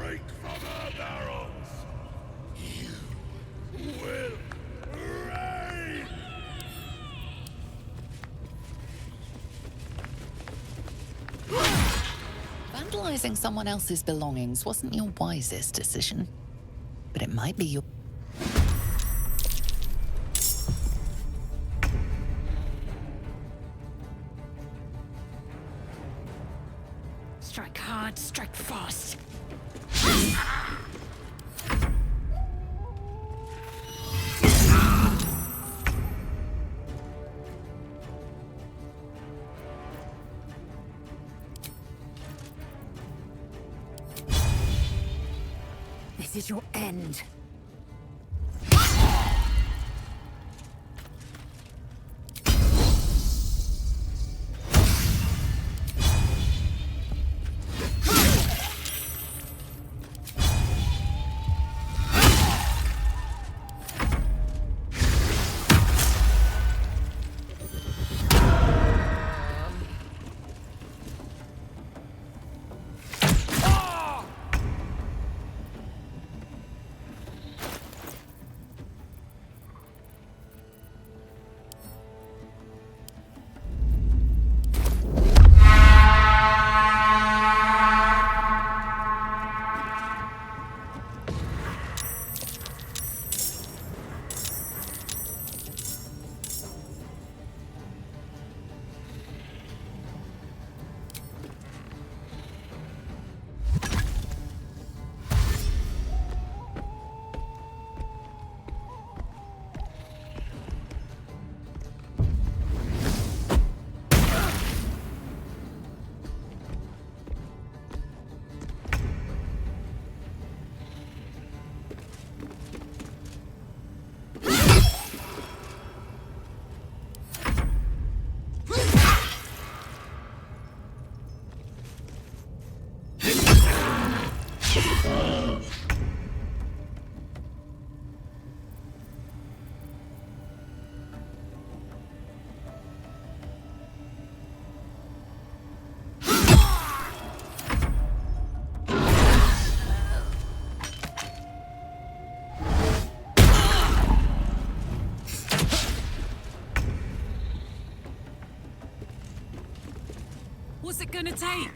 straight from her barrels. You will reign! Vandalizing someone else's belongings wasn't your wisest decision, but it might be your... Strike hard, strike fast. This is your end. What's it gonna take?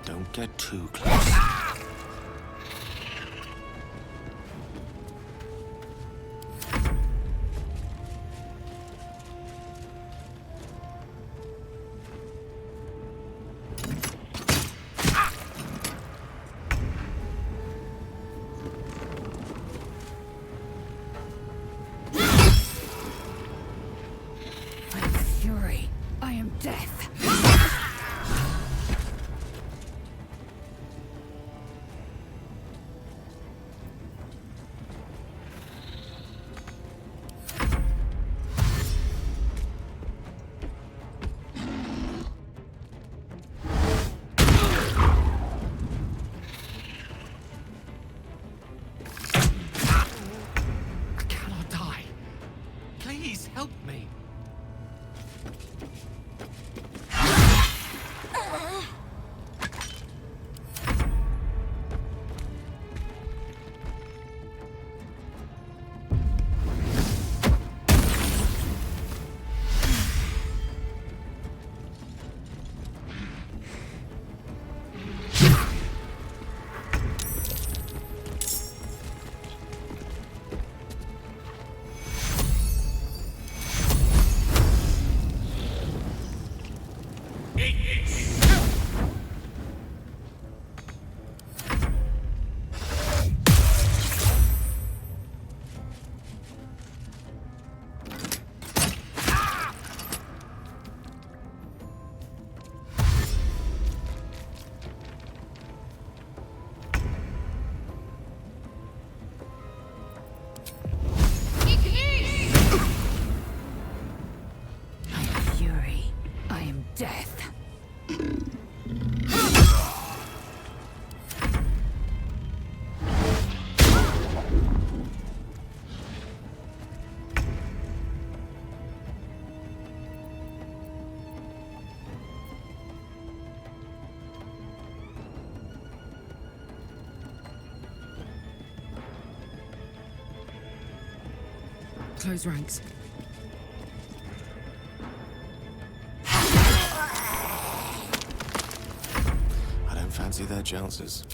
Don't get too close. I am fury. I am death. I am fury. I am death. Close ranks. I don't fancy their chances.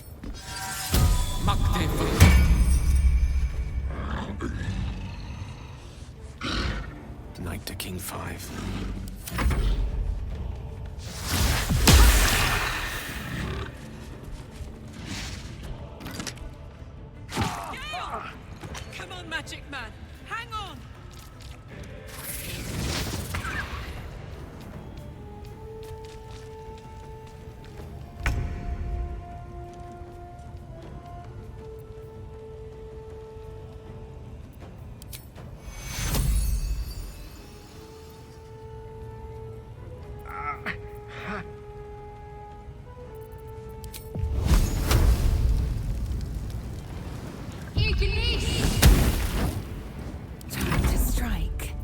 Knight to King 5. Come on, Magic Man. Hang on. Time to strike.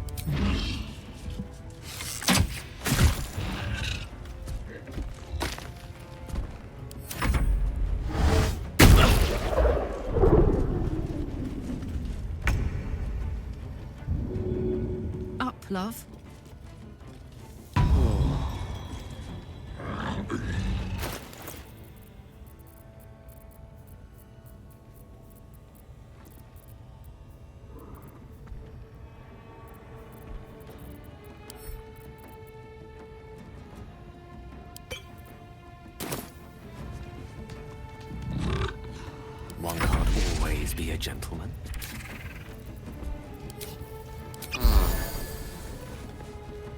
Up, love. One can't always be a gentleman.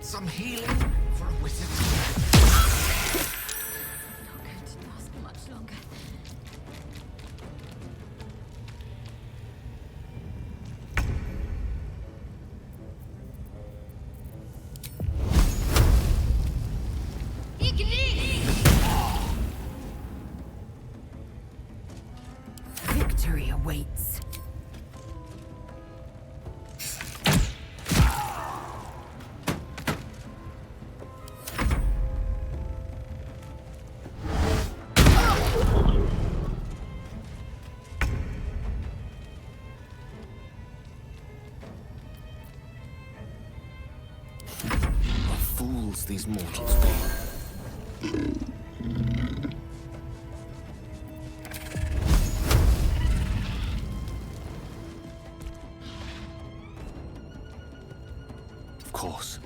Some healing for a wizard. Not going to last much longer. Victory awaits. What fools these mortals be. Of course.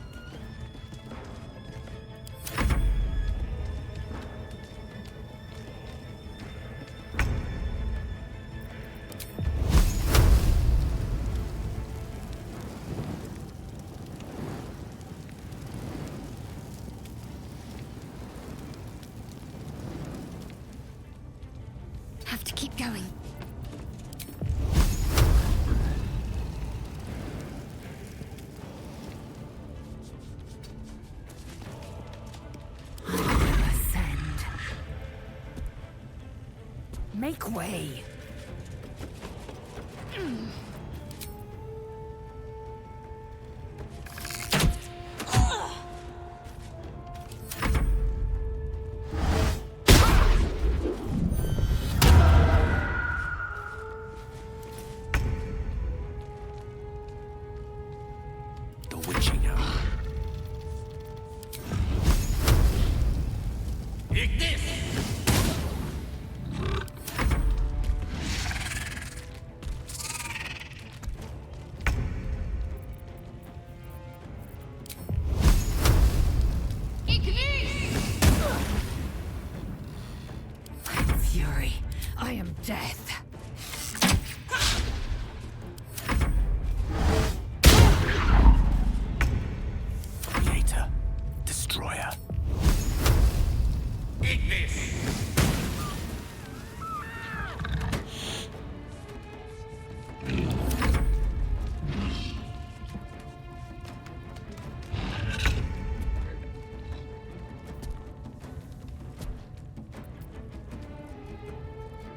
Have to keep going. Ascend. Make way. The witching hour. I am death. Creator. Destroyer. Eat this!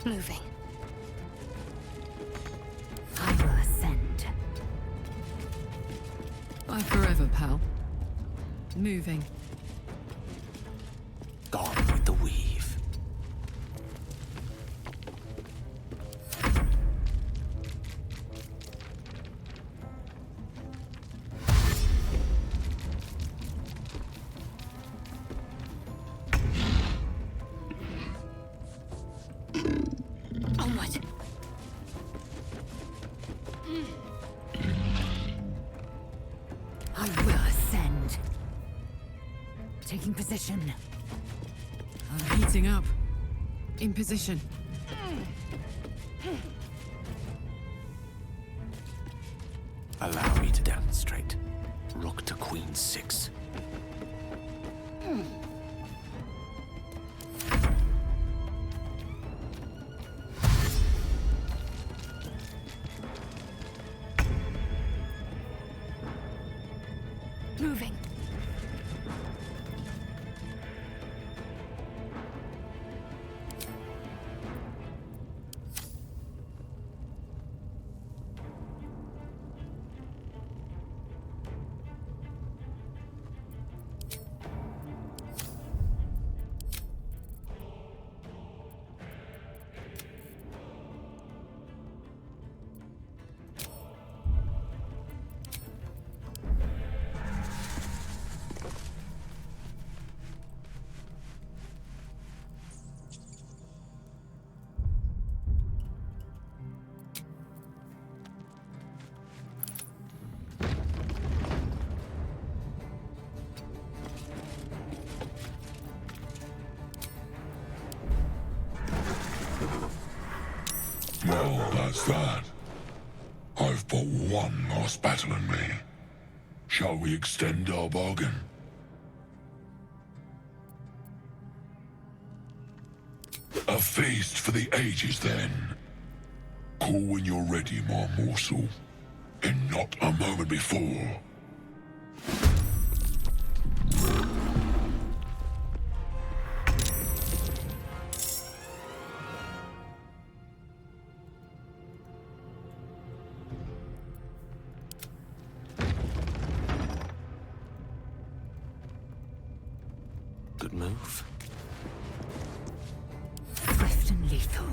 Moving. I will ascend. Bye forever, pal. Moving. Gone with the weave. Onward. I will ascend. Taking position. I'm heating up. In position. Allow me to demonstrate. Rook to queen 6. Moving. Well, that's that. I've but one last battle in me. Shall we extend our bargain? A feast for the ages, then. Call when you're ready, my morsel. And not a moment before. Good move. Swift and lethal.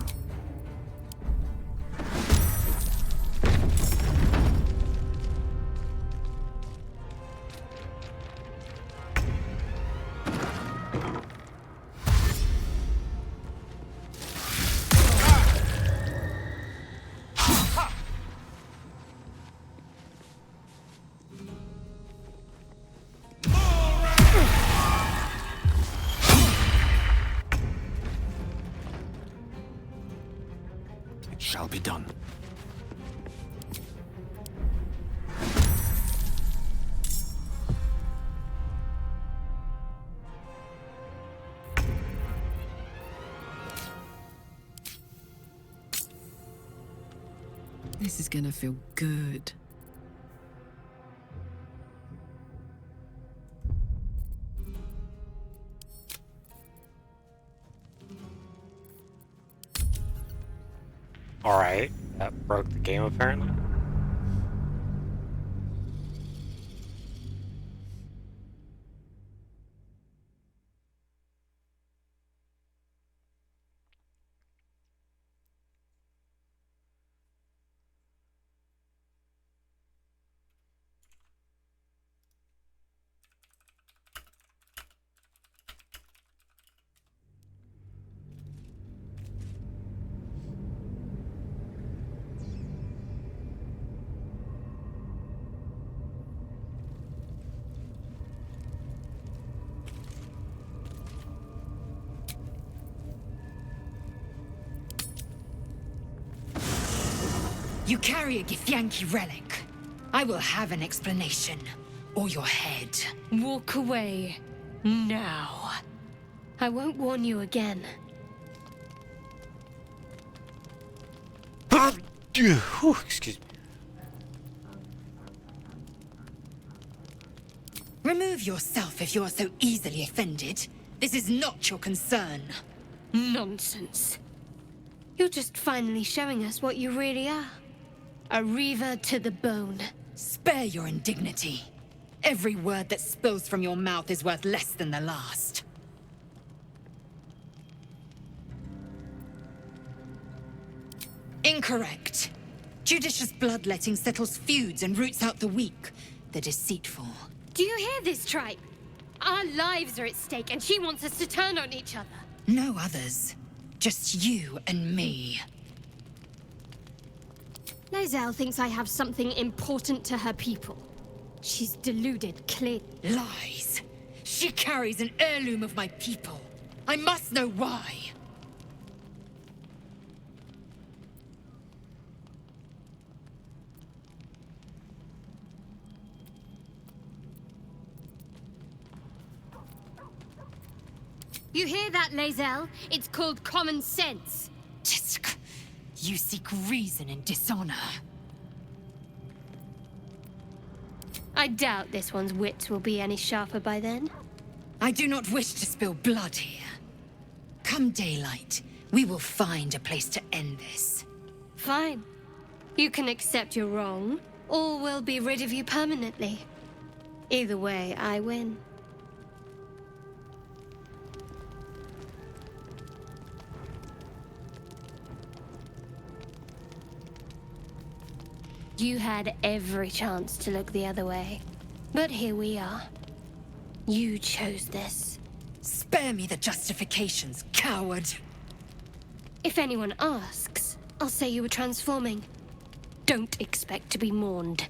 It shall be done. This is gonna feel good. Alright, that broke the game apparently. You carry a Githyanki relic. I will have an explanation. Or your head. Walk away. Now. I won't warn you again. Excuse me. Remove yourself if you are so easily offended. This is not your concern. Nonsense. You're just finally showing us what you really are. A reaver to the bone. Spare your indignity. Every word that spills from your mouth is worth less than the last. Incorrect. Judicious bloodletting settles feuds and roots out the weak, the deceitful. Do you hear this, tripe? Our lives are at stake, and she wants us to turn on each other. No others. Just you and me. Lae'zel thinks I have something important to her people. She's deluded, clear. Lies. She carries an heirloom of my people. I must know why. You hear that, Lae'zel? It's called common sense. Tisk. You seek reason in dishonor. I doubt this one's wits will be any sharper by then. I do not wish to spill blood here. Come daylight, we will find a place to end this. Fine. You can accept you're wrong, or we'll be rid of you permanently. Either way, I win. You had every chance to look the other way. But here we are. You chose this. Spare me the justifications, coward. If anyone asks, I'll say you were transforming. Don't expect to be mourned.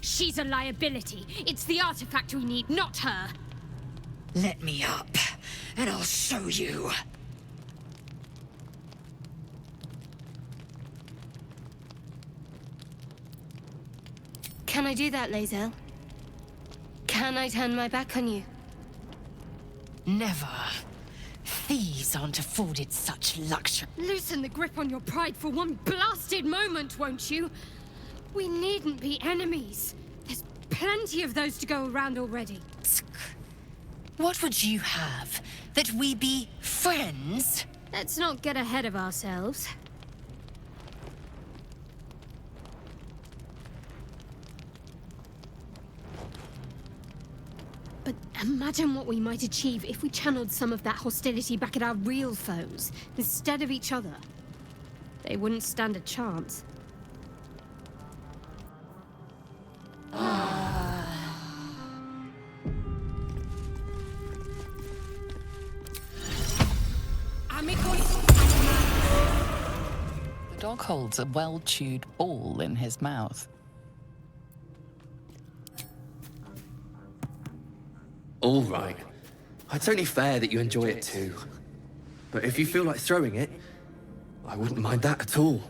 She's a liability. It's the artifact we need, not her. Let me up, and I'll show you. Can I do that, Lae'zel? Can I turn my back on you? Never. Thieves aren't afforded such luxury. Loosen the grip on your pride for one blasted moment, won't you? We needn't be enemies. There's plenty of those to go around already. What would you have? That we be friends? Let's not get ahead of ourselves. But imagine what we might achieve if we channeled some of that hostility back at our real foes, instead of each other. They wouldn't stand a chance. The dog holds a well-chewed ball in his mouth. All right. It's only fair that you enjoy it too. But if you feel like throwing it, I wouldn't mind that at all.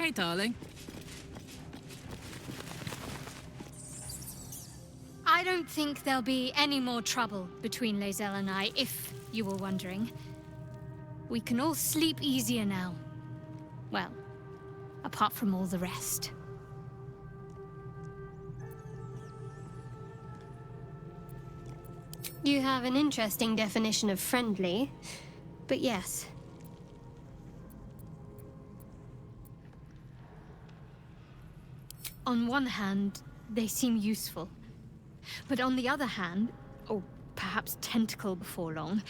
Hey, darling. I don't think there'll be any more trouble between Lae'zel and I, if you were wondering. We can all sleep easier now. Well, apart from all the rest. You have an interesting definition of friendly, but yes. On one hand, they seem useful. But on the other hand, or perhaps tentacle before long,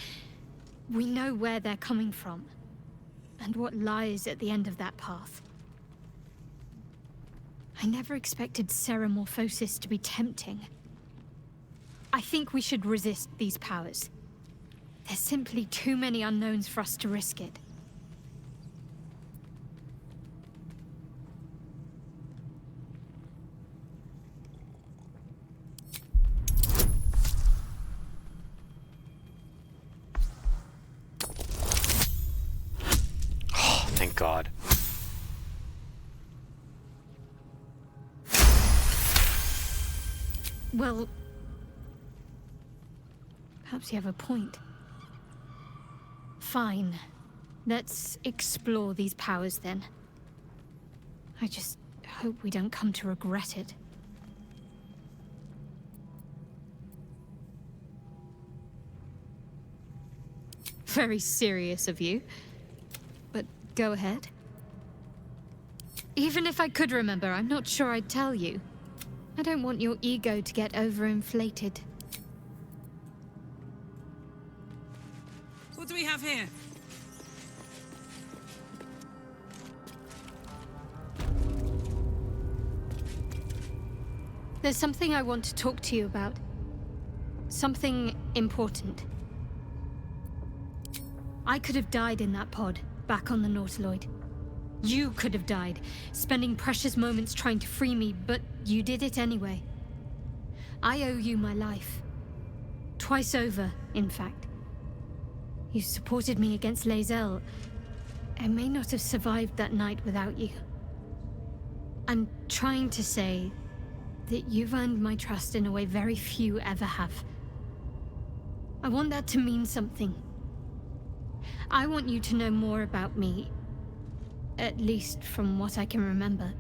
we know where they're coming from, and what lies at the end of that path. I never expected ceramorphosis to be tempting. I think we should resist these powers. There's simply too many unknowns for us to risk it. Thank God. Well, perhaps you have a point. Fine. Let's explore these powers then. I just hope we don't come to regret it. Very serious of you. But go ahead. Even if I could remember, I'm not sure I'd tell you. I don't want your ego to get overinflated. What do we have here? There's something I want to talk to you about. Something important. I could have died in that pod, back on the Nautiloid. You could have died, spending precious moments trying to free me, but you did it anyway. I owe you my life. Twice over, in fact. You supported me against Lae'zel. I may not have survived that night without you. I'm trying to say that you've earned my trust in a way very few ever have. I want that to mean something. I want you to know more about me, at least from what I can remember.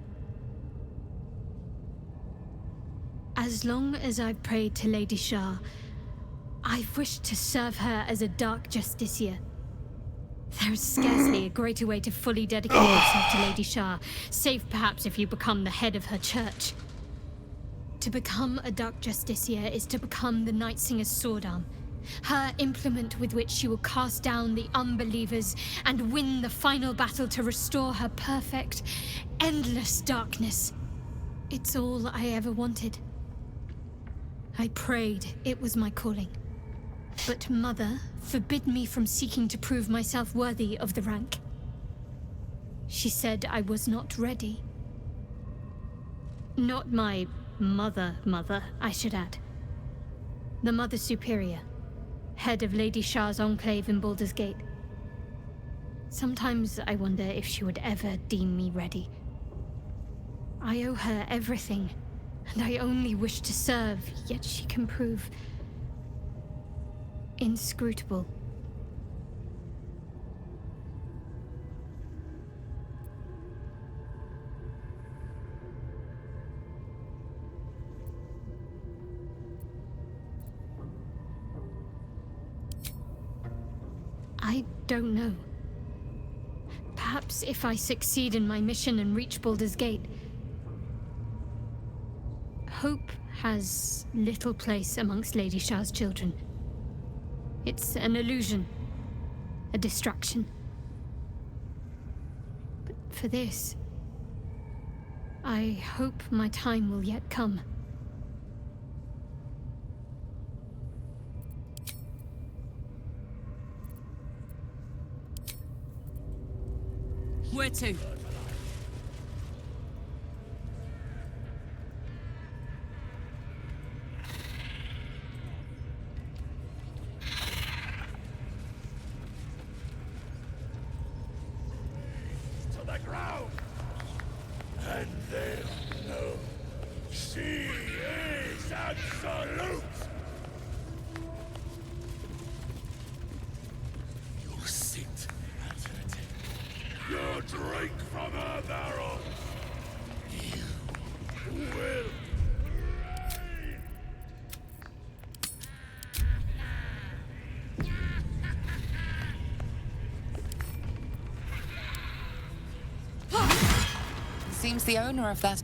As long as I've prayed to Lady Shah, I've wished to serve her as a Dark Justiciar. There is scarcely a greater way to fully dedicate yourself to Lady Shah, save perhaps if you become the head of her church. To become a Dark Justiciar is to become the Night Singer's sword arm, her implement with which she will cast down the unbelievers and win the final battle to restore her perfect, endless darkness. It's all I ever wanted. I prayed it was my calling. But Mother forbid me from seeking to prove myself worthy of the rank. She said I was not ready. Not my mother, I should add. The Mother Superior, head of Lady Shah's enclave in Baldur's Gate. Sometimes I wonder if she would ever deem me ready. I owe her everything, and I only wish to serve, yet she can prove inscrutable. I don't know. Perhaps if I succeed in my mission and reach Baldur's Gate. Hope has little place amongst Lady Shah's children. It's an illusion, a distraction. But for this, I hope my time will yet come. Where to? And they'll know. She is absolute! You'll sit at her table. You'll drink from her barrel. You will reign. Seems the owner of that.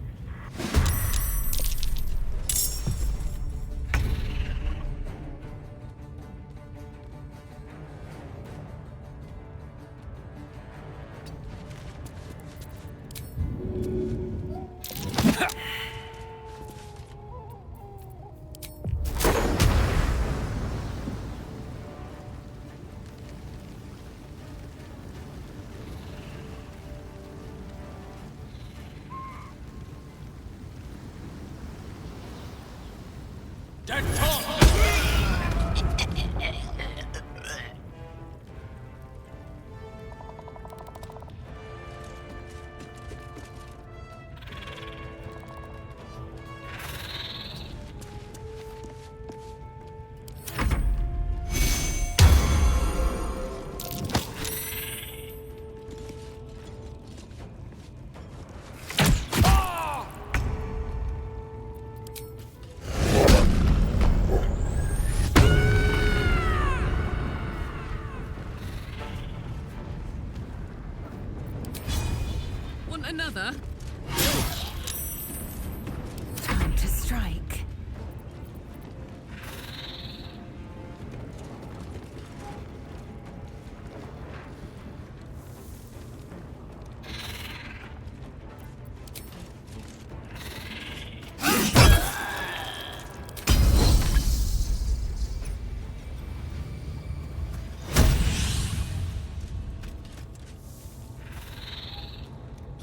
Want another? Time to strike.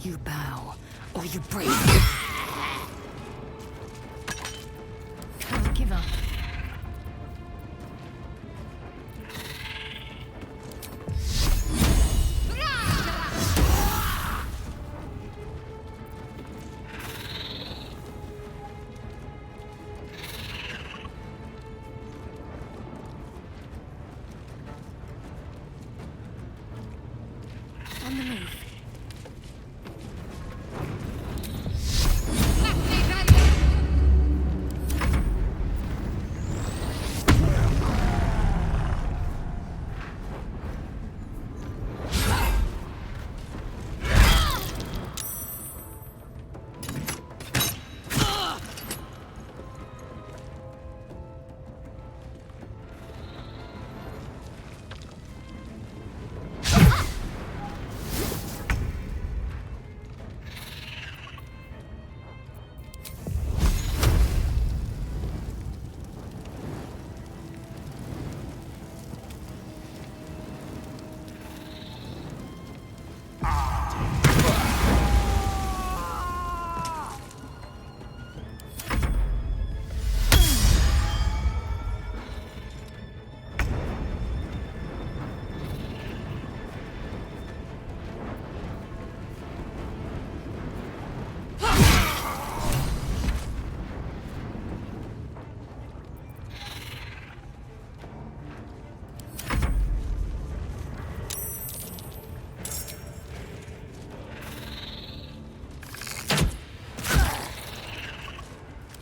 You bow, or you break. Can't give up. On the move.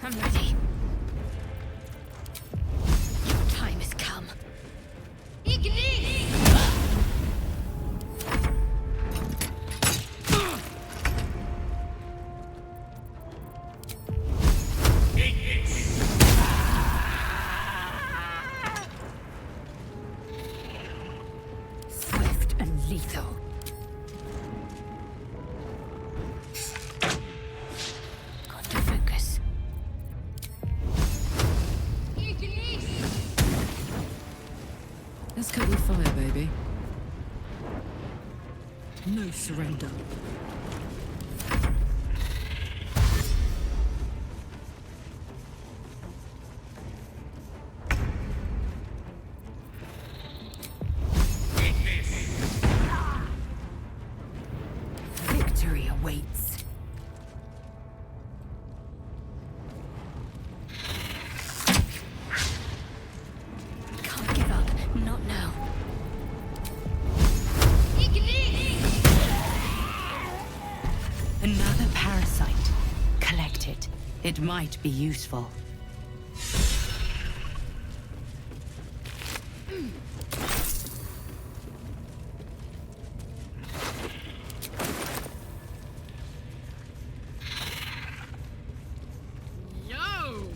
I'm ready. Your time has come. Swift and lethal. Got to focus. Let's cut with fire, baby. No surrender. Victory awaits. It might be useful. Yo!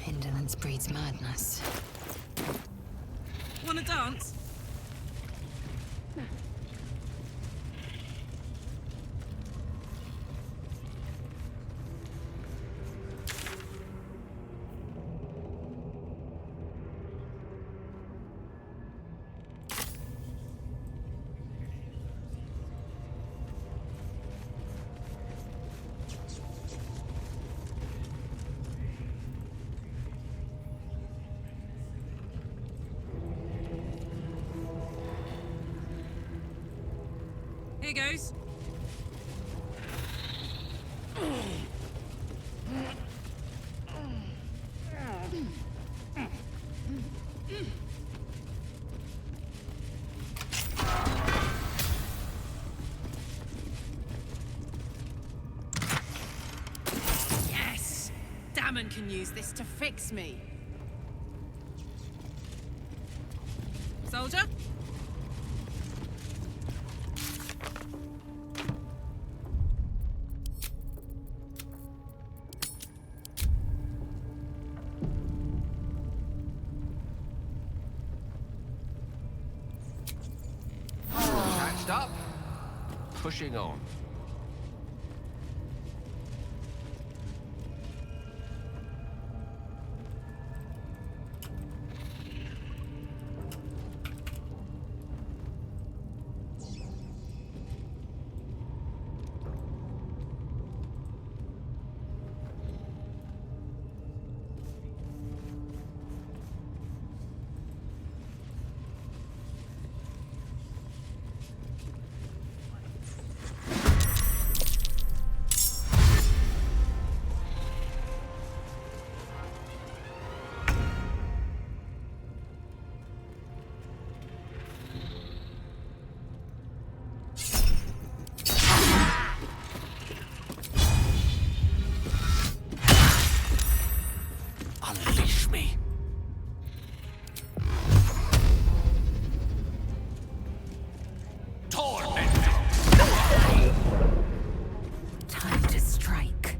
Indolence breeds madness. Wanna dance? Here goes. Yes! Damon can use this to fix me. Soldier? Patched up. Pushing on. Unleash me. Time to strike.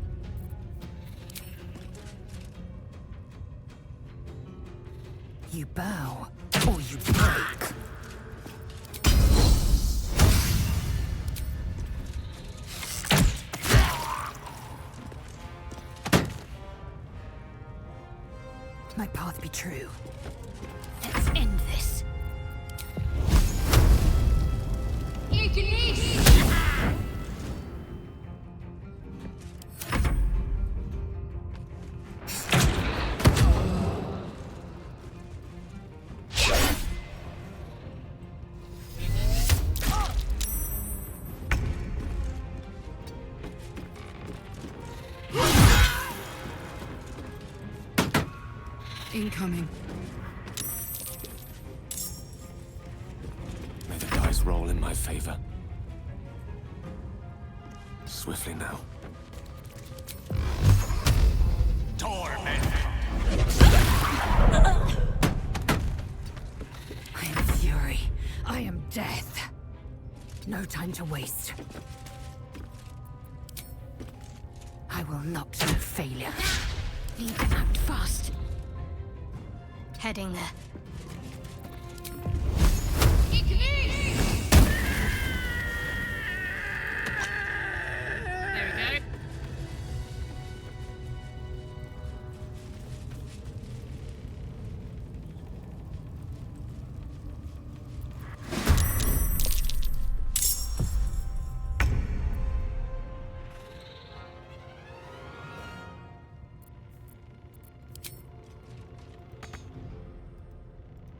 You bow, or you break. My path be true. Let's end this. Incoming. May the dice roll in my favor. Swiftly now. I am fury. I am death. No time to waste. I will not know failure. Lead them out fast. Heading there. There we go.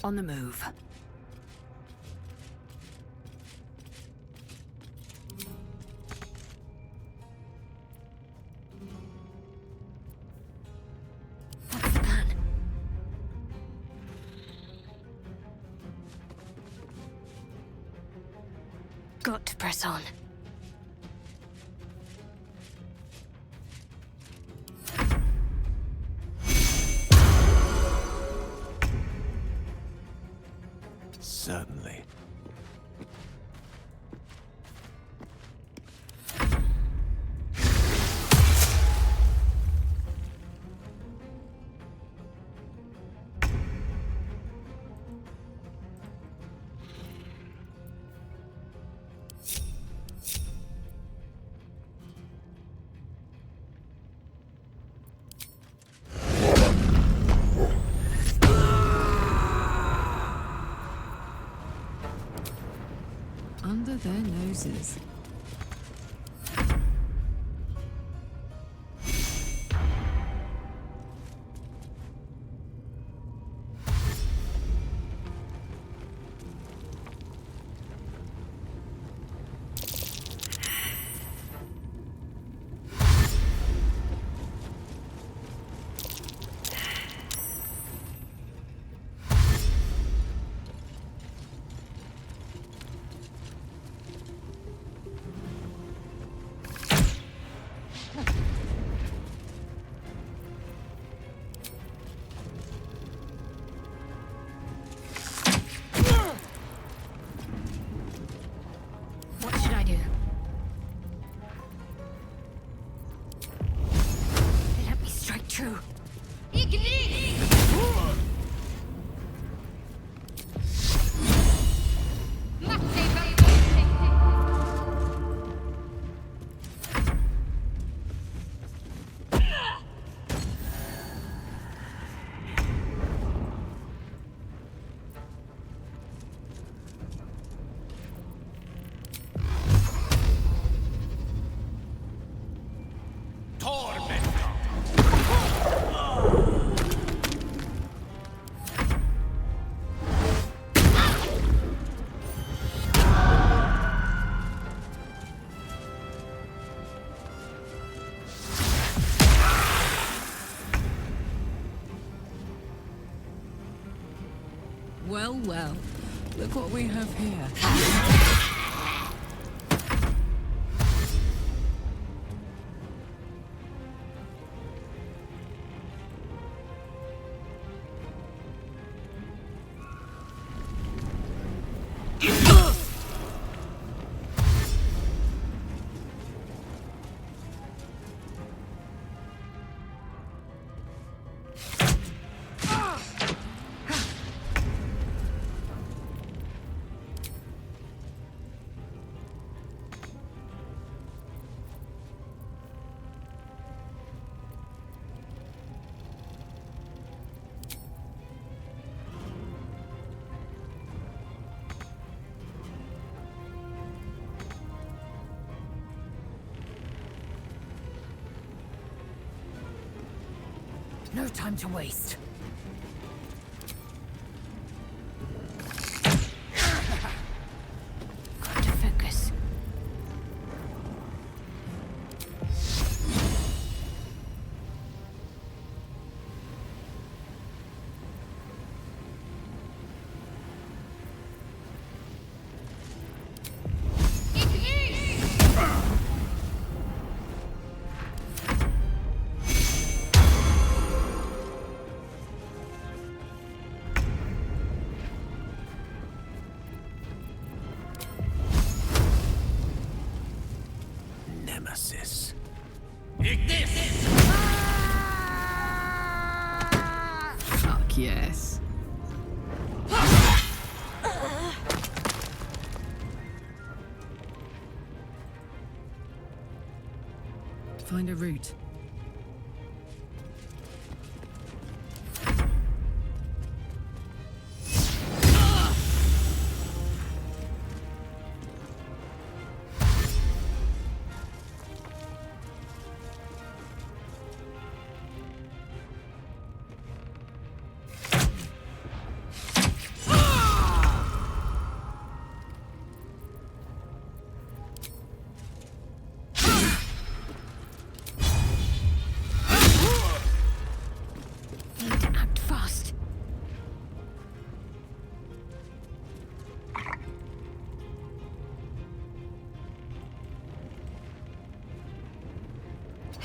On the move. What's the plan? Got to press on. Certainly. Under their noses. What should I do? Let me strike true. Well, well. Look what we have here. No time to waste. Got to focus. Nemesis. Fuck yes. Find a route.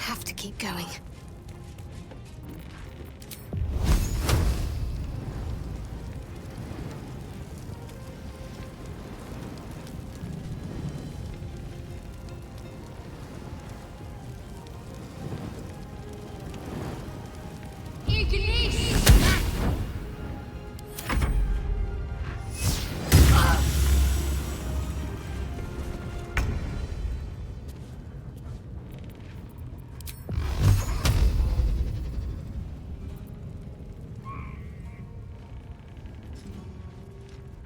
have to keep going.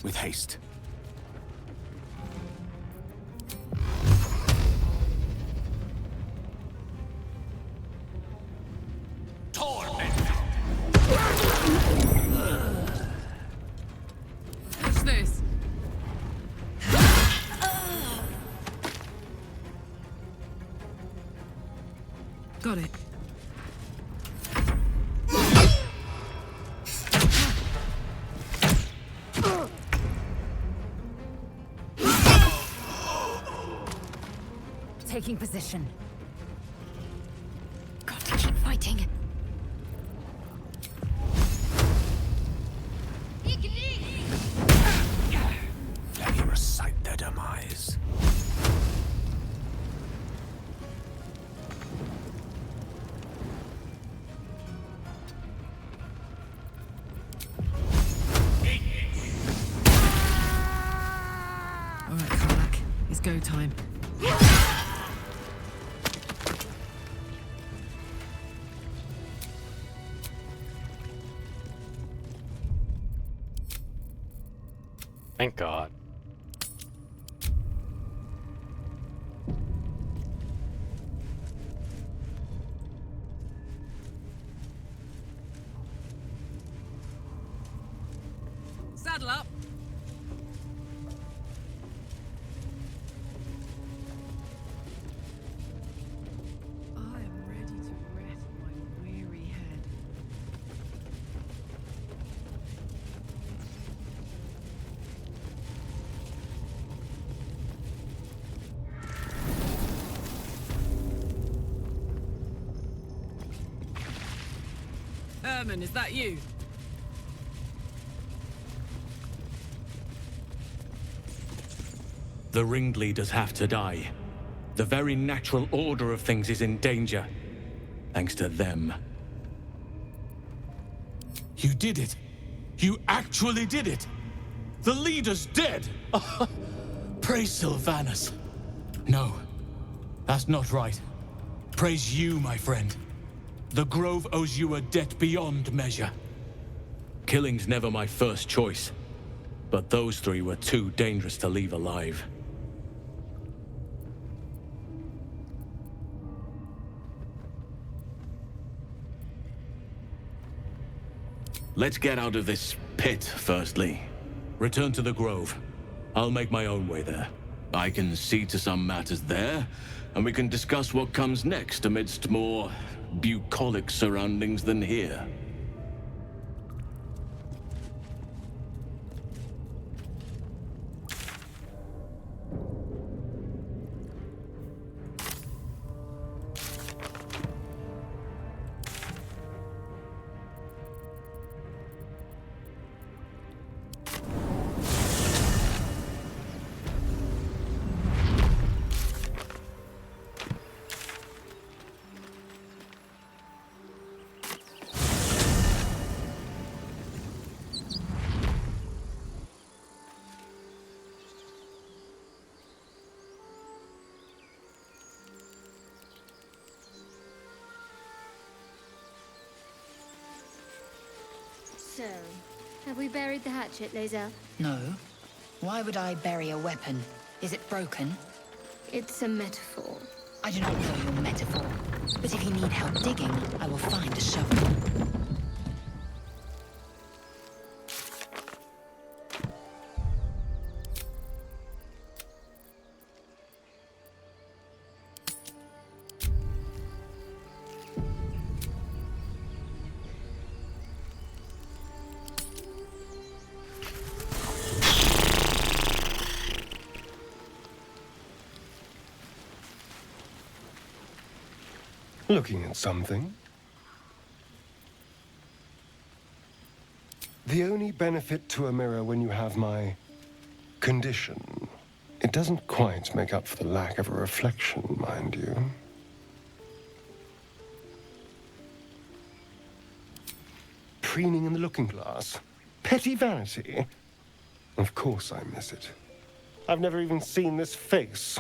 With haste. What's this? Got it. Taking position. Got to keep fighting. Let me recite their demise. All right, Karlak. It's go time. Thank God. Saddle up. I am ready to rest my weary head. Herman, is that you? The ringleaders have to die. The very natural order of things is in danger. Thanks to them. You did it! You actually did it! The leader's dead! Praise Sylvanus. No, that's not right. Praise you, my friend. The Grove owes you a debt beyond measure. Killing's never my first choice, but those three were too dangerous to leave alive. Let's get out of this pit, firstly. Return to the Grove. I'll make my own way there. I can see to some matters there, and we can discuss what comes next amidst more bucolic surroundings than here. So, have we buried the hatchet, Lae'zel? No. Why would I bury a weapon? Is it broken? It's a metaphor. I do not know your metaphor. But if you need help digging, I will find a shovel. Looking at something? The only benefit to a mirror when you have my condition, it doesn't quite make up for the lack of a reflection, mind you. Preening in the looking glass. Petty vanity. Of course I miss it. I've never even seen this face.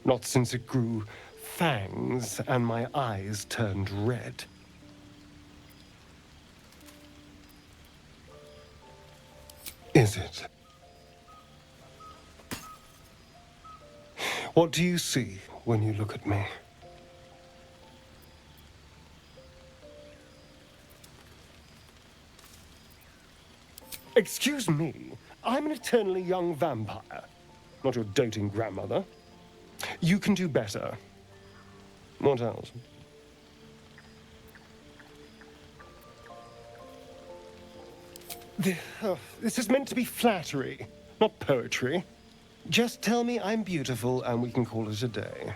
Not since it grew fangs and my eyes turned red. Is it? What do you see when you look at me? Excuse me, I'm an eternally young vampire, not your doting grandmother. You can do better. What else? This is meant to be flattery, not poetry. Just tell me I'm beautiful and we can call it a day.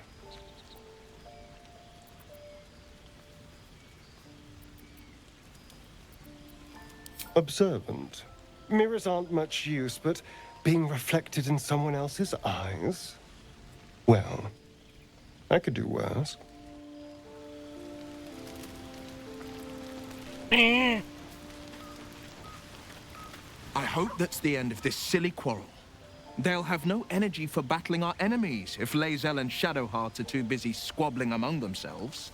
Observant. Mirrors aren't much use, but being reflected in someone else's eyes? Well, I could do worse. I hope that's the end of this silly quarrel. They'll have no energy for battling our enemies if Lae'zel and Shadowheart are too busy squabbling among themselves.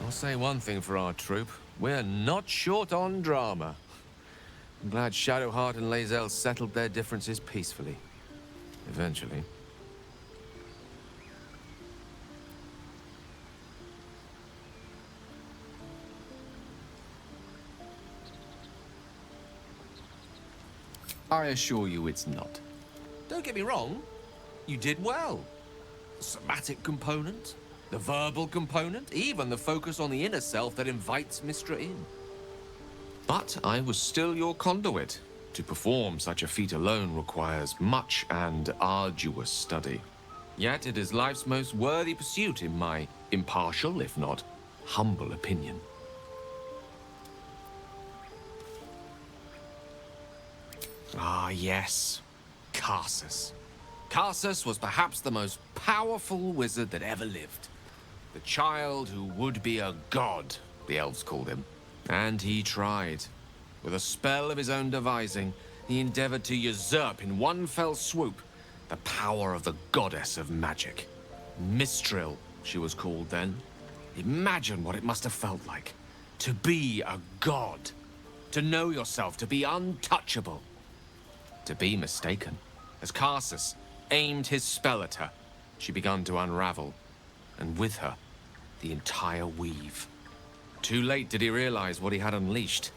I'll say one thing for our troop. We're not short on drama. I'm glad Shadowheart and Lae'zel settled their differences peacefully. Eventually. I assure you it's not. Don't get me wrong. You did well. The somatic component, the verbal component, even the focus on the inner self that invites Mystra in. But I was still your conduit. To perform such a feat alone requires much and arduous study. Yet it is life's most worthy pursuit in my impartial, if not humble opinion. Ah, yes. Karsus. Karsus was perhaps the most powerful wizard that ever lived. The child who would be a god, the elves called him. And he tried. With a spell of his own devising, he endeavored to usurp in one fell swoop the power of the goddess of magic. Mistril, she was called then. Imagine what it must have felt like. To be a god. To know yourself, to be untouchable. To be mistaken. As Karsus aimed his spell at her, she began to unravel, and with her, the entire weave. Too late did he realize what he had unleashed.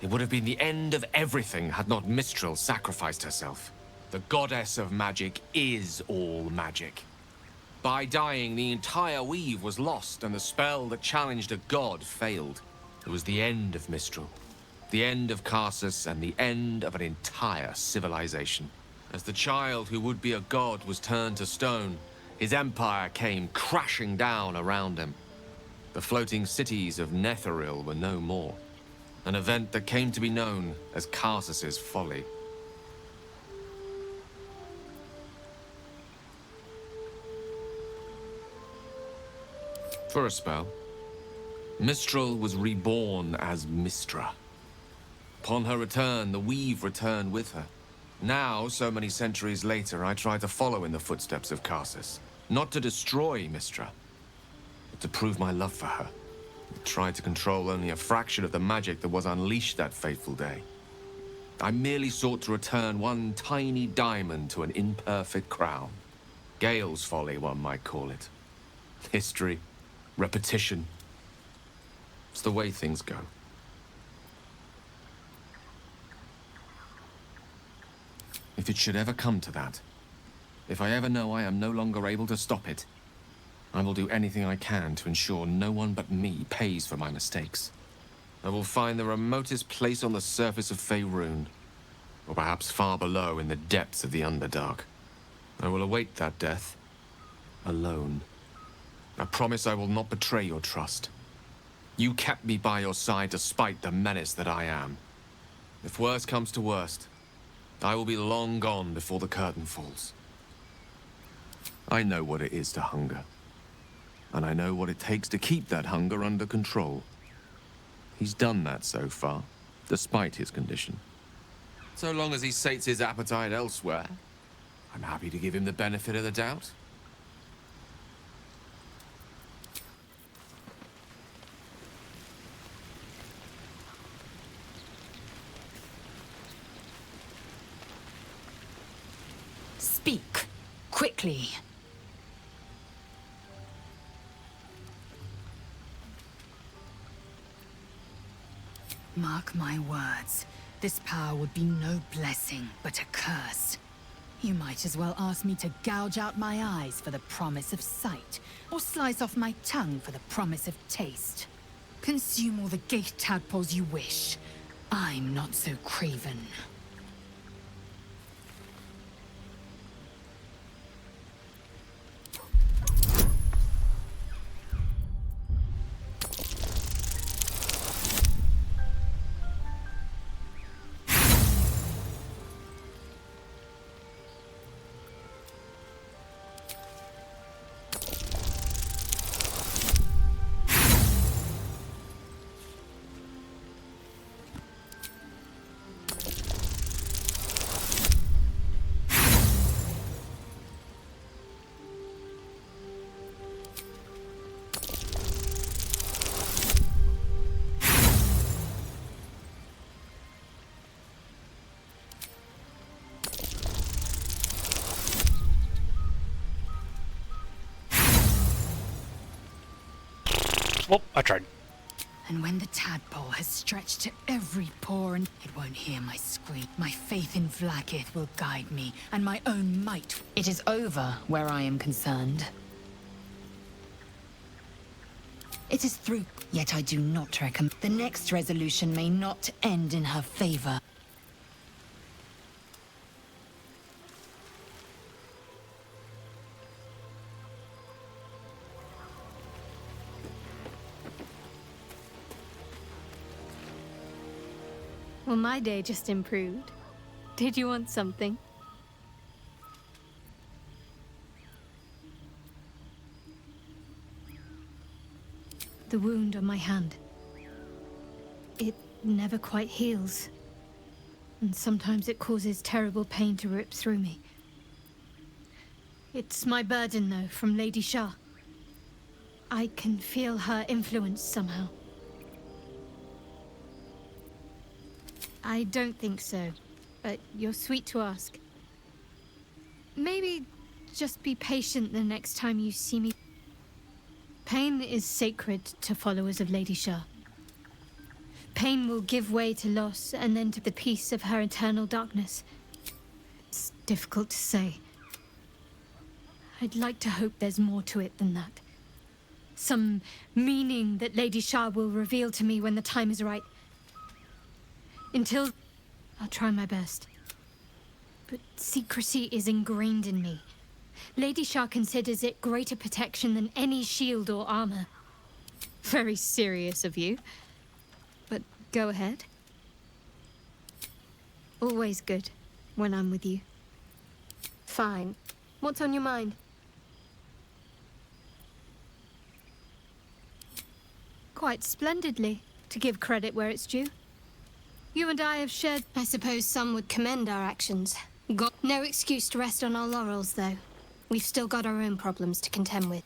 It would have been the end of everything had not Mistril sacrificed herself. The goddess of magic is all magic. By dying, the entire weave was lost, and the spell that challenged a god failed. It was the end of Mistril. The end of Karsus and the end of an entire civilization. As the child who would be a god was turned to stone, his empire came crashing down around him. The floating cities of Netheril were no more. An event that came to be known as Karsus's folly. For a spell, Mistril was reborn as Mystra. Upon her return, the weave returned with her. Now, so many centuries later, I try to follow in the footsteps of Karsus. Not to destroy Mystra, but to prove my love for her. I tried to control only a fraction of the magic that was unleashed that fateful day. I merely sought to return one tiny diamond to an imperfect crown. Gale's folly, one might call it. History, repetition. It's the way things go. If it should ever come to that, if I ever know I am no longer able to stop it, I will do anything I can to ensure no one but me pays for my mistakes. I will find the remotest place on the surface of Faerun, or perhaps far below in the depths of the Underdark. I will await that death, alone. I promise I will not betray your trust. You kept me by your side despite the menace that I am. If worst comes to worst, I will be long gone before the curtain falls. I know what it is to hunger. And I know what it takes to keep that hunger under control. He's done that so far, despite his condition. So long as he sates his appetite elsewhere, I'm happy to give him the benefit of the doubt. Speak, quickly. Mark my words, this power would be no blessing, but a curse. You might as well ask me to gouge out my eyes for the promise of sight, or slice off my tongue for the promise of taste. Consume all the gate tadpoles you wish. I'm not so craven. Oh, I tried. And when the tadpole has stretched to every pore, and it won't hear my scream, my faith in Vlaakith will guide me, and my own might. It is over where I am concerned. It is through, yet I do not recommend. The next resolution may not end in her favor. Well, my day just improved. Did you want something? The wound on my hand. It never quite heals. And sometimes it causes terrible pain to rip through me. It's my burden, though, from Lady Shah. I can feel her influence somehow. I don't think so, but you're sweet to ask. Maybe just be patient the next time you see me. Pain is sacred to followers of Lady Shah. Pain will give way to loss and then to the peace of her eternal darkness. It's difficult to say. I'd like to hope there's more to it than that. Some meaning that Lady Shah will reveal to me when the time is right. Until... I'll try my best. But secrecy is ingrained in me. Lady Shah considers it greater protection than any shield or armor. Very serious of you. But go ahead. Always good when I'm with you. Fine. What's on your mind? Quite splendidly, to give credit where it's due. You and I have shared... I suppose some would commend our actions. Got no excuse to rest on our laurels, though. We've still got our own problems to contend with.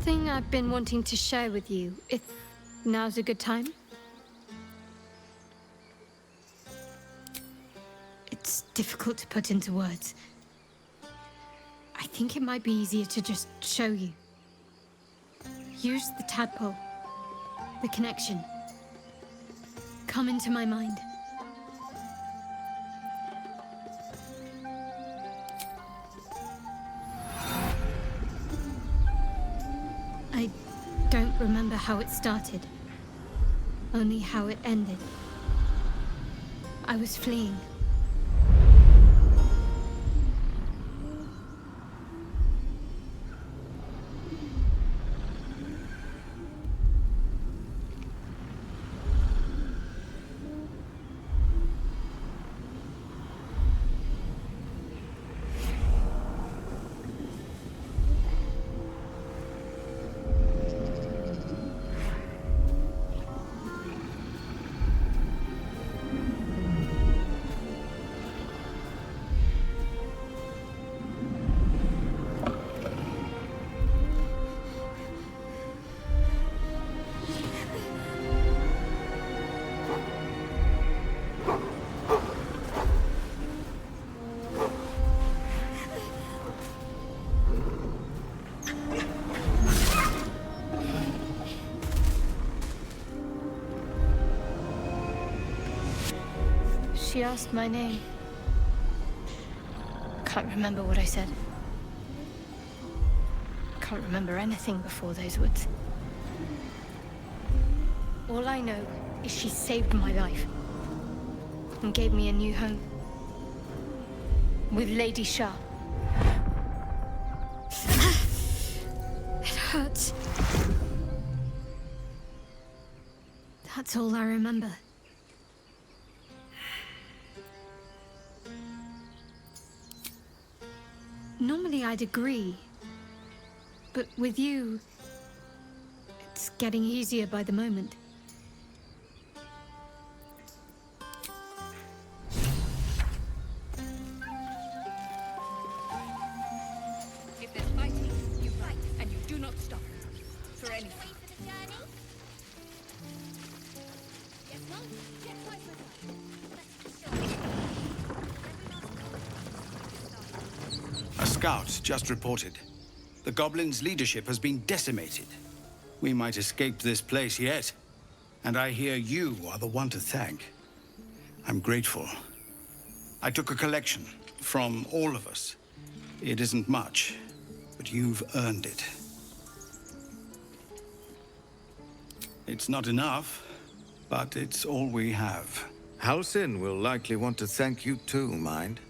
something I've been wanting to share with you, if now's a good time. It's difficult to put into words. I think it might be easier to just show you. Use the tadpole. The connection. Come into my mind. I don't remember how it started. Only how it ended. I was fleeing. She asked my name. Can't remember what I said. Can't remember anything before those words. All I know is she saved my life and gave me a new home with Lady Shah. It hurts. That's all I remember. Normally I'd agree, but with you, it's getting easier by the moment. If there's fighting, you fight, and you do not stop. For anything. A scout just reported. The goblins' leadership has been decimated. We might escape this place yet. And I hear you are the one to thank. I'm grateful. I took a collection from all of us. It isn't much, but you've earned it. It's not enough, but it's all we have. Halsin will likely want to thank you too, mind.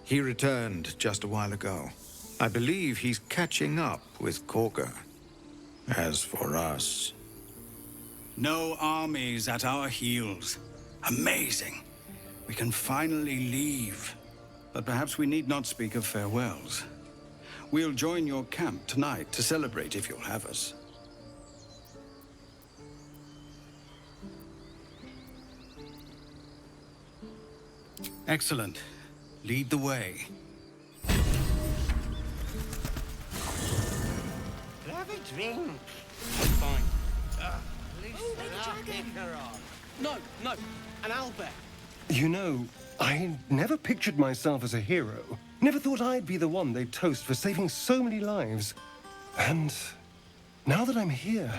He returned just a while ago. I believe he's catching up with Korga. As for us... No armies at our heels. Amazing. We can finally leave. But perhaps we need not speak of farewells. We'll join your camp tonight to celebrate if you'll have us. Excellent. Lead the way. Have a drink. Fine. No, an owlbear. You know, I never pictured myself as a hero. Never thought I'd be the one they'd toast for saving so many lives. And now that I'm here...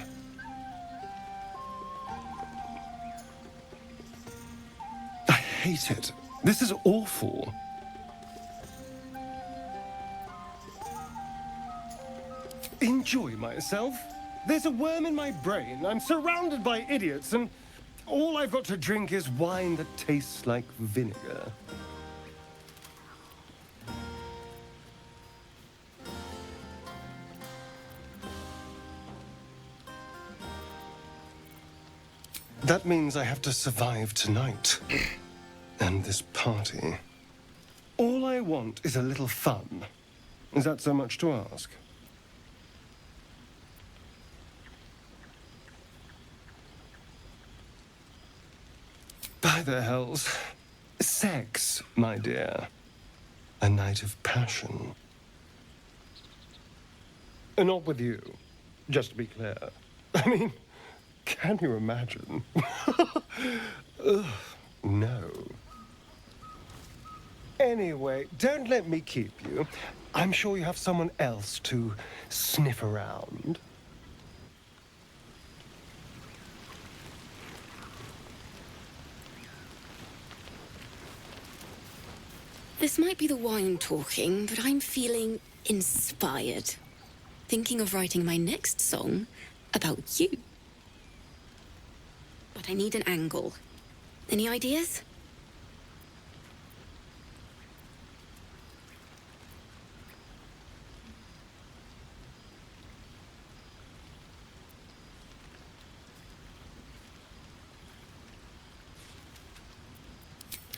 I hate it. This is awful. Enjoy myself? There's a worm in my brain. I'm surrounded by idiots, and all I've got to drink is wine that tastes like vinegar. That means I have to survive tonight. And this party. All I want is a little fun. Is that so much to ask? By the hells. Sex, my dear. A night of passion. Not with you. just to be clear. I mean, can you imagine? Ugh, no. Anyway, don't let me keep you. I'm sure you have someone else to sniff around. This might be the wine talking, but I'm feeling inspired. Thinking of writing my next song about you. But I need an angle. Any ideas?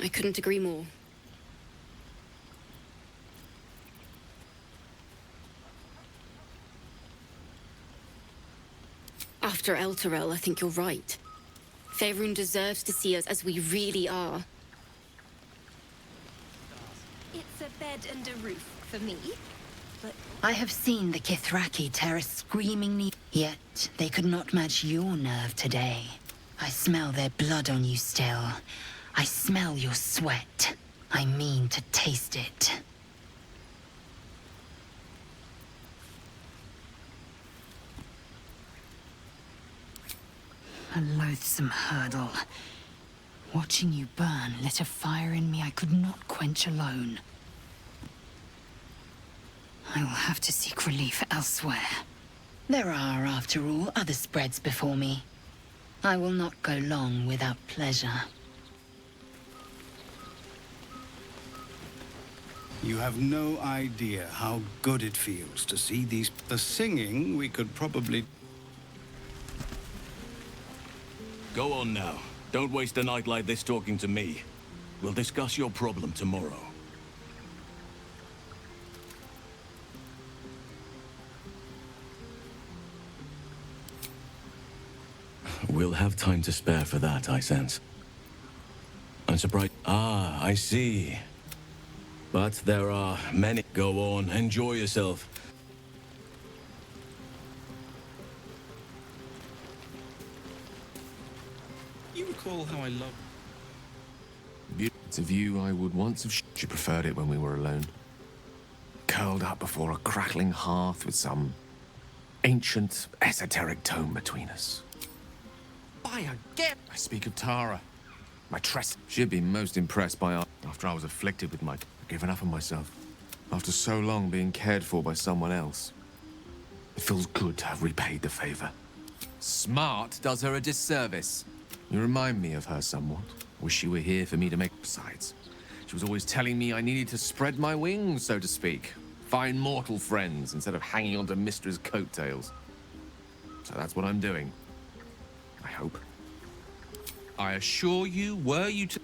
I couldn't agree more. After Elturel, I think you're right. Faerun deserves to see us as we really are. It's a bed and a roof for me, but... I have seen the Kithraki tear a screaming knee, yet they could not match your nerve today. I smell their blood on you still. I smell your sweat. I mean to taste it. A loathsome hurdle. Watching you burn lit a fire in me I could not quench alone. I will have to seek relief elsewhere. There are, after all, other spreads before me. I will not go long without pleasure. You have no idea how good it feels to see these... The singing, we could probably... Go on now. Don't waste a night like this talking to me. We'll discuss your problem tomorrow. We'll have time to spare for that, I sense. I'm surprised. Ah, I see. But there are many. Go on, enjoy yourself. You recall how I love... It's a view I would once have... She preferred it when we were alone. Curled up before a crackling hearth with some ancient, esoteric tome between us. Again! I speak of Tara. My trust. She'd been most impressed by our... After I was afflicted with my... Given up on myself. After so long being cared for by someone else. It feels good to have repaid the favor. Smart does her a disservice. You remind me of her somewhat. Wish she were here for me to make... Besides, she was always telling me I needed to spread my wings, so to speak. Find mortal friends instead of hanging onto Mistra's coattails. So that's what I'm doing. I hope. I assure you, were you to...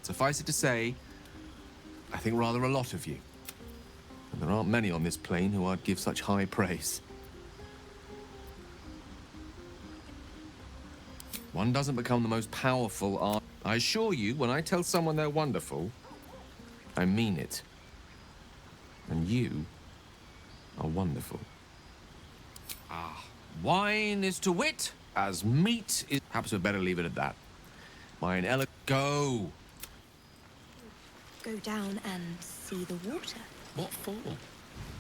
Suffice it to say, I think rather a lot of you. And there aren't many on this plane who I'd give such high praise. One doesn't become the most powerful art. I assure you, when I tell someone they're wonderful, I mean it. And you are wonderful. Ah, wine is to wit as meat is... Perhaps we'd better leave it at that. Mine go. Go down and see the water. What for?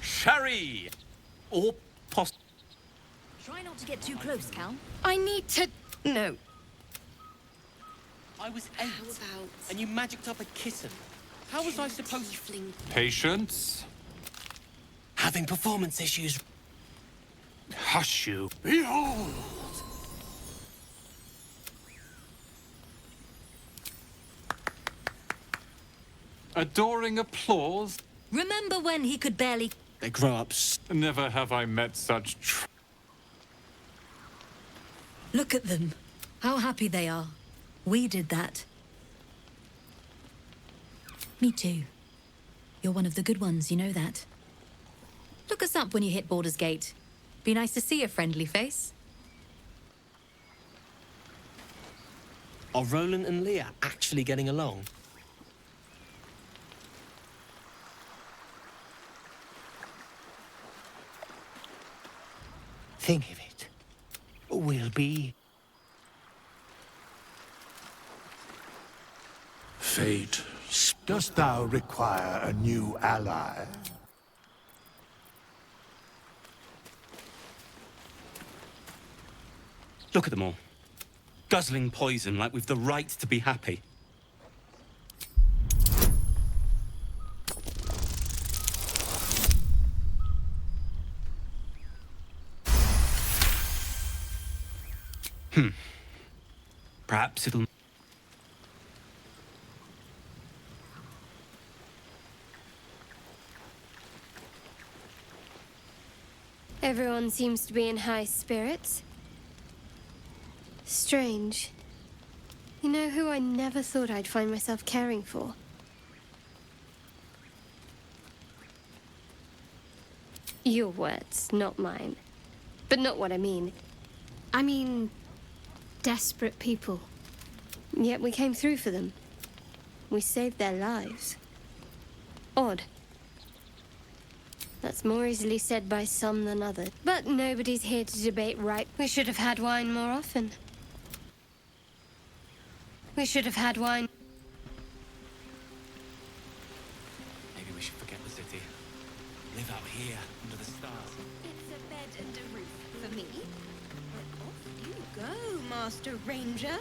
Sherry! Or Try not to get too close, Cal. I need to... No. I was 8, and you magicked up a kitten. How was I supposed to... Tiefling. Patience. Having performance issues. Hush you. Behold! Adoring applause? Remember when he could barely... They grow up... Never have I met such Look at them. How happy they are. We did that. Me too. You're one of the good ones, you know that. Look us up when you hit Baldur's Gate. Be nice to see a friendly face. Are Roland and Leah actually getting along? Think of it. will be. Fate. Dost thou require a new ally? Look at them all. Guzzling poison like we've the right to be happy. Perhaps it'll... Everyone seems to be in high spirits. Strange. You know who I never thought I'd find myself caring for? Your words, not mine. But not what I mean. I mean, desperate people. Yet we came through for them. We saved their lives. Odd. That's more easily said by some than others. But nobody's here to debate right. We should have had wine more often. We should have had wine. Maybe we should forget the city. Live out here, under the stars. It's a bed and a roof for me. But off you go, Master Ranger.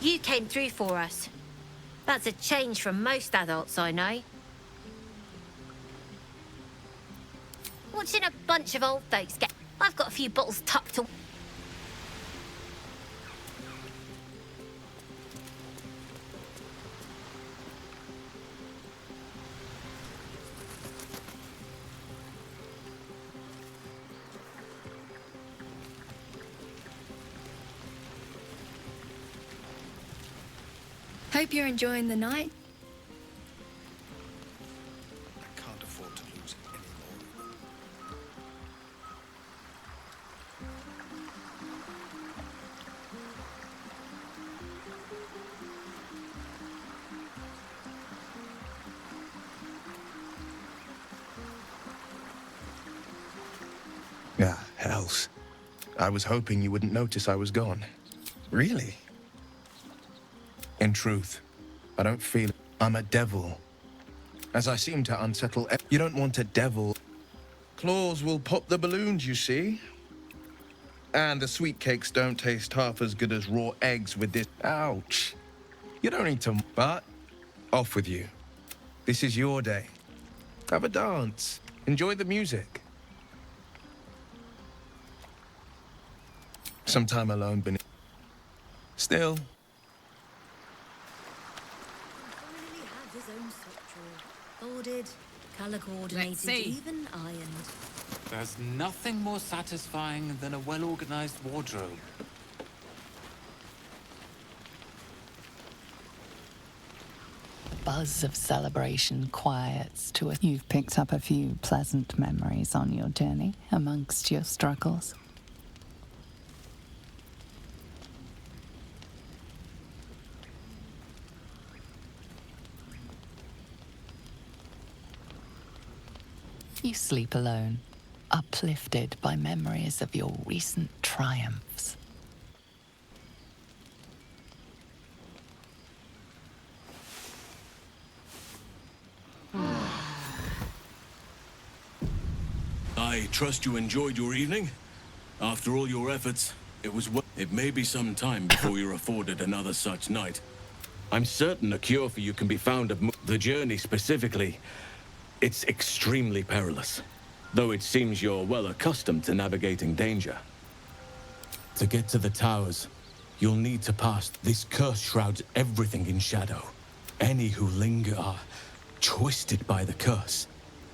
You came through for us. That's a change from most adults I know. Watching a bunch of old folks get... I've got a few bottles tucked away. Hope you're enjoying the night. I can't afford to lose any more. Ah, hells. I was hoping you wouldn't notice I was gone. Really? In truth, I don't feel I'm a devil. As I seem to unsettle... You don't want a devil. Claws will pop the balloons, you see? And the sweet cakes don't taste half as good as raw eggs with this... Ouch. You don't need to... But, off with you. This is your day. Have a dance. Enjoy the music. Some time alone beneath... Still... His own sock drawer. Ordered, colour coordinated, even ironed. There's nothing more satisfying than a well-organized wardrobe. The buzz of celebration quiets to a... You've picked up a few pleasant memories on your journey amongst your struggles. You sleep alone, uplifted by memories of your recent triumphs. I trust you enjoyed your evening. After all your efforts, it may be some time before you're afforded another such night. I'm certain a cure for you can be found at the journey specifically. It's extremely perilous, though it seems you're well accustomed to navigating danger. To get to the towers, you'll need to pass. This curse shrouds everything in shadow. Any who linger are twisted by the curse.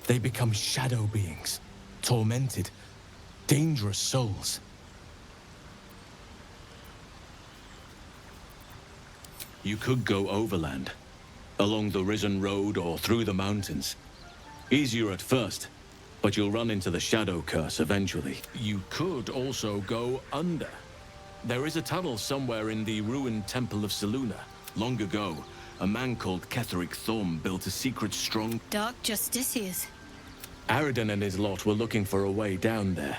They become shadow beings, tormented, dangerous souls. You could go overland, along the Risen Road or through the mountains. Easier at first, but you'll run into the shadow curse eventually. You could also go under. There is a tunnel somewhere in the ruined Temple of Seluna. Long ago, a man called Ketheric Thorm built a secret strong... Dark Justiciars. Aradin and his lot were looking for a way down there.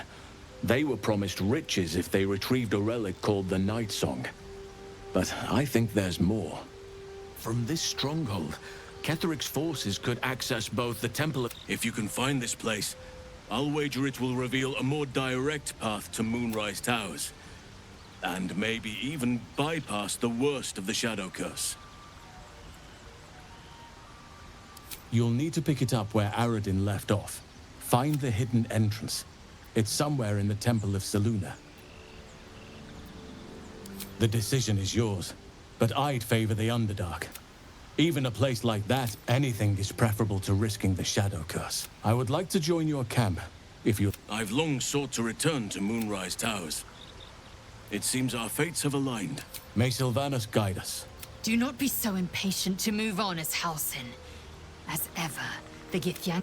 They were promised riches if they retrieved a relic called the Night Song. But I think there's more. From this stronghold, Ketheric's forces could access both the Temple of... If you can find this place, I'll wager it will reveal a more direct path to Moonrise Towers. And maybe even bypass the worst of the Shadow Curse. You'll need to pick it up where Aradin left off. Find the hidden entrance. It's somewhere in the Temple of Selûne. The decision is yours, but I'd favor the Underdark. Even a place like that, anything is preferable to risking the Shadow Curse. I would like to join your camp, if you... I've long sought to return to Moonrise Towers. It seems our fates have aligned. May Sylvanas guide us. Do not be so impatient to move on as Halsin. As ever, the Githyanki...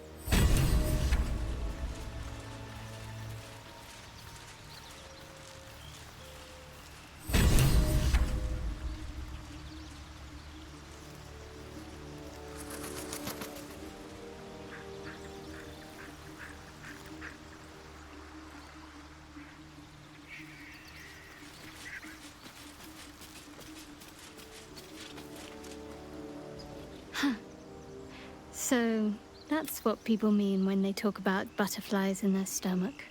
So, that's what people mean when they talk about butterflies in their stomach.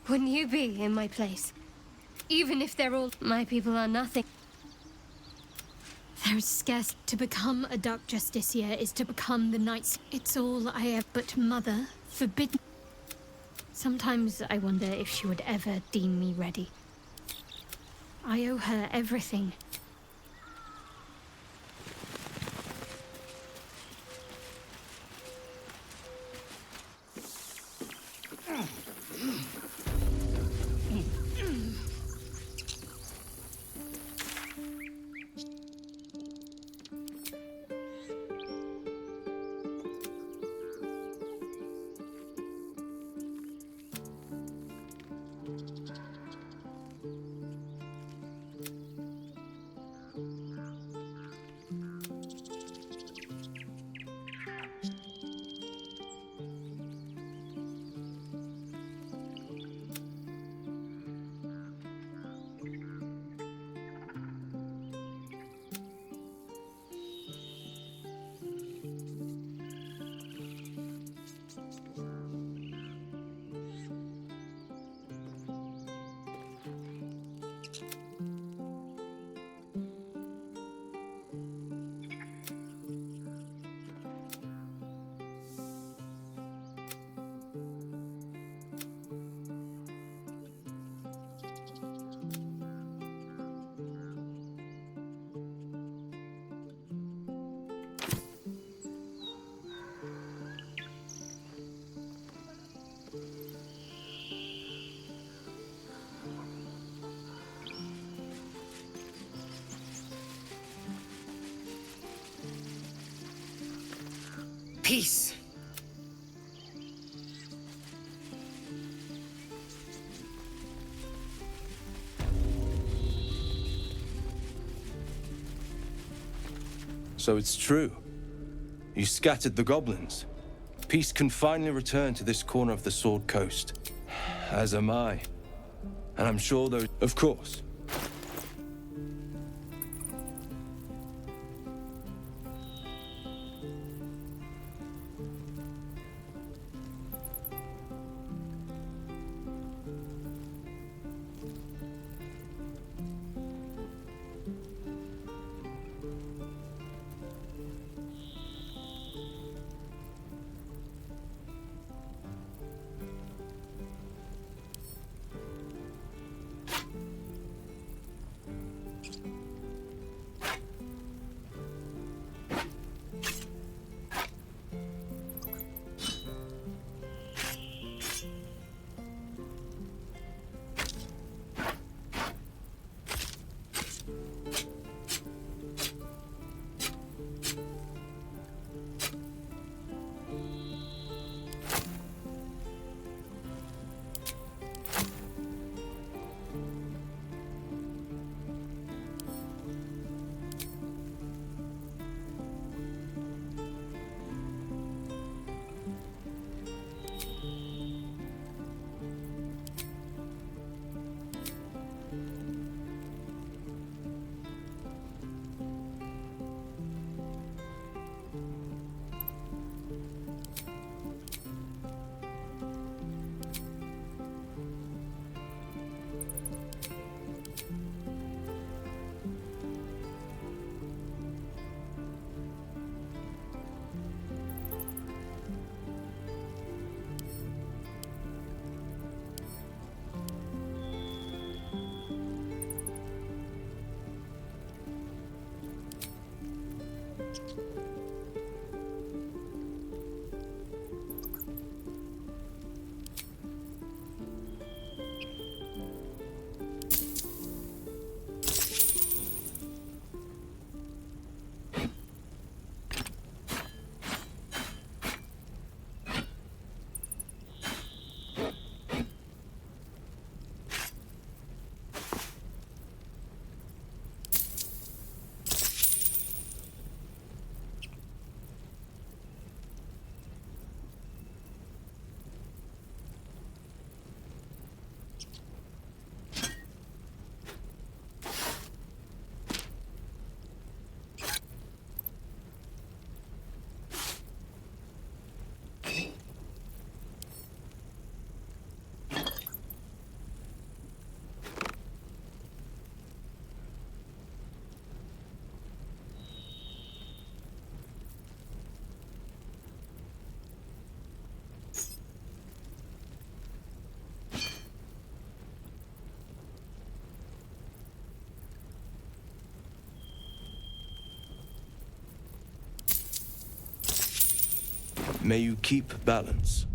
Wouldn't you be in my place? Even if they're all... My people are nothing. There is scarce... To become a Dark Justiciar is to become the Knights. It's all I have, but Mother forbid... Sometimes I wonder if she would ever deem me ready. I owe her everything. Peace. So it's true. You scattered the goblins. Peace can finally return to this corner of the Sword Coast. As am I. And I'm sure those... Of course. May you keep balance.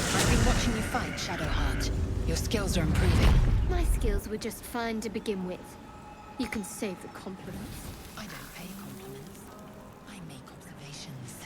I've been watching you fight, Shadowheart. Your skills are improving. My skills were just fine to begin with. You can save the compliments. I don't pay compliments. I make observations.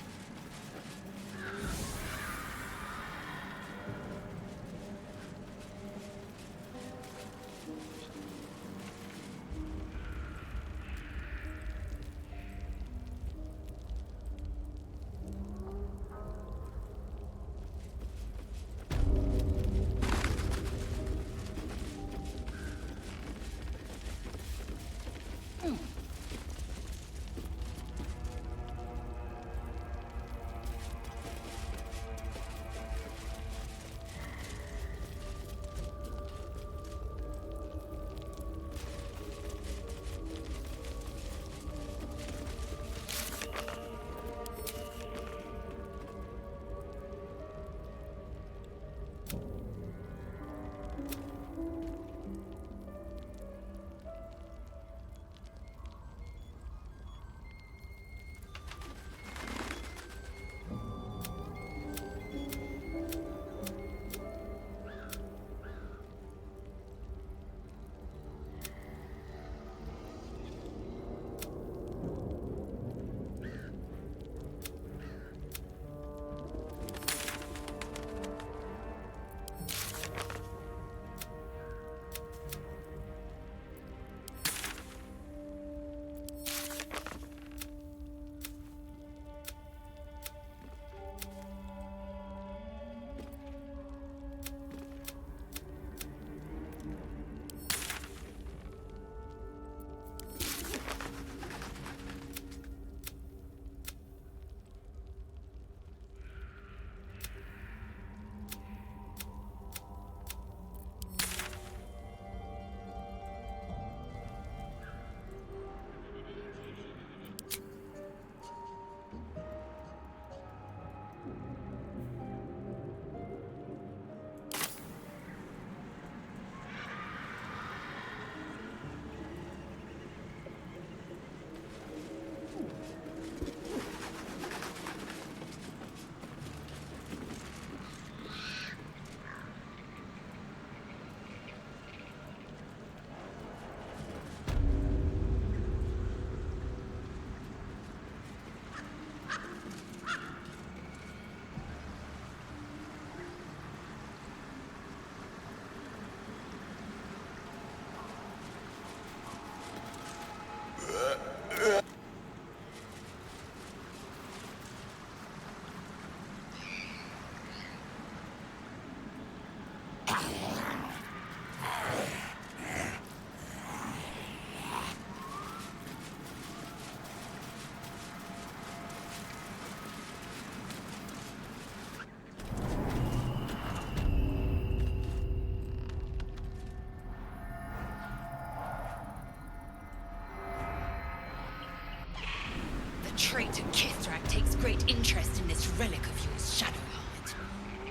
Traitor Kithrak takes great interest in this relic of yours, Shadowheart.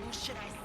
Or should I say...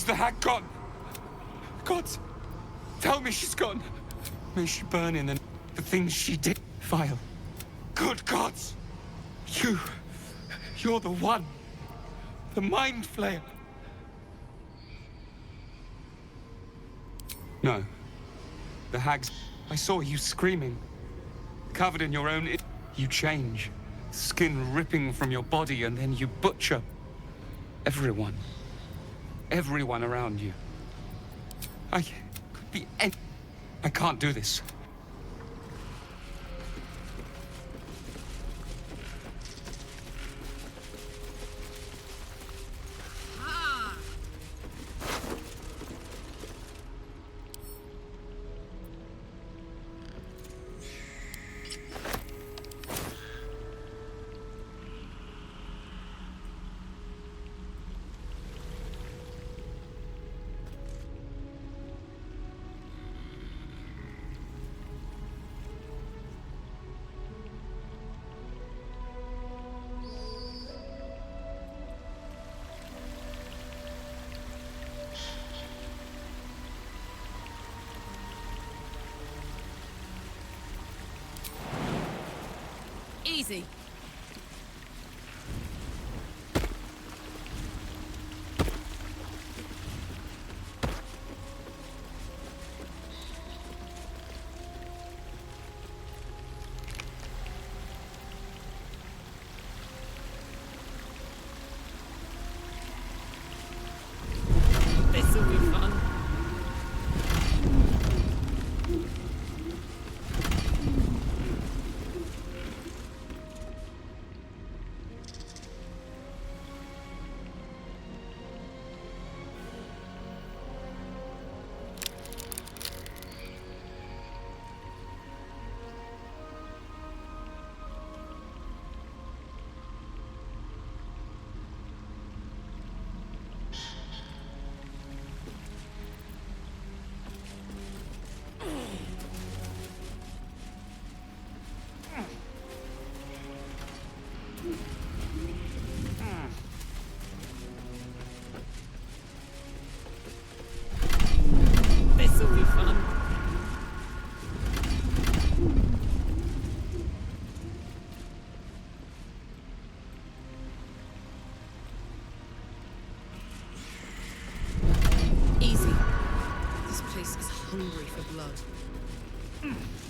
Is the hag gone? Gods, tell me she's gone. May she burn in the things she did. Vile. Good gods! You're the one. The Mind Flayer. No. The hags. I saw you screaming. Covered in your own. You change. Skin ripping from your body, and then you butcher everyone. Everyone around you. I could be any. I can't do this. Easy. This'll be fun. This'll be fun. Easy. This place is hungry for blood.